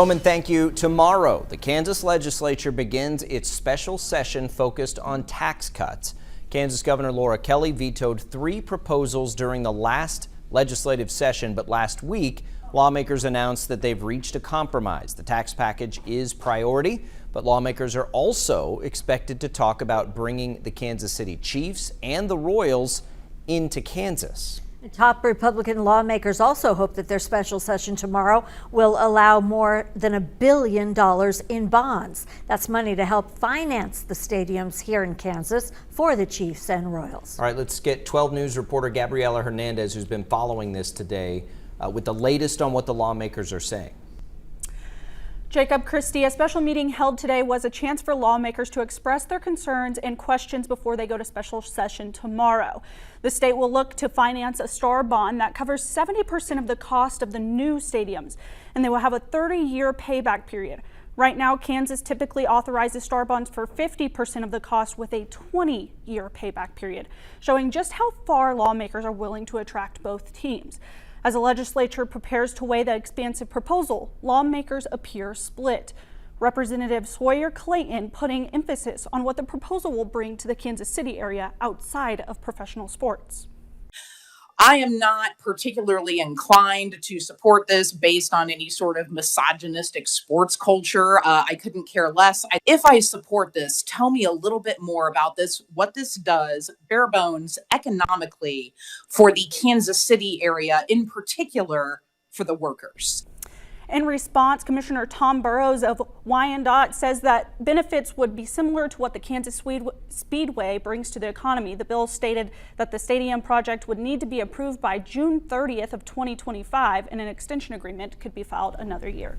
Roman, thank you. Tomorrow, the Kansas legislature begins its special session focused on tax cuts. Kansas Governor Laura Kelly vetoed 3 proposals during the last legislative session, but last week, lawmakers announced that they've reached a compromise. The tax package is priority, but lawmakers are also expected to talk about bringing the Kansas City Chiefs and the Royals into Kansas. Top Republican lawmakers also hope that their special session tomorrow will allow more than $1 billion in bonds. That's money to help finance the stadiums here in Kansas for the Chiefs and Royals. All right, let's get 12 News reporter Gabriela Hernandez, who's been following this today, with the latest on what the lawmakers are saying. Jacob, Christie, a special meeting held today was a chance for lawmakers to express their concerns and questions before they go to special session tomorrow. The state will look to finance a STAR bond that covers 70% of the cost of the new stadiums, and they will have a 30-year payback period. Right now, Kansas typically authorizes STAR bonds for 50% of the cost with a 20-year payback period, showing just how far lawmakers are willing to attract both teams. As the legislature prepares to weigh the expansive proposal, lawmakers appear split. Representative Sawyer Clayton putting emphasis on what the proposal will bring to the Kansas City area outside of professional sports. I am not particularly inclined to support this based on any sort of misogynistic sports culture. I couldn't care less. If I support this, tell me a little bit more about this, what this does, bare bones, economically for the Kansas City area, in particular for the workers. In response, Commissioner Tom Burrows of Wyandotte says that benefits would be similar to what the Kansas Speedway brings to the economy. The bill stated that the stadium project would need to be approved by June 30th of 2025, and an extension agreement could be filed another year.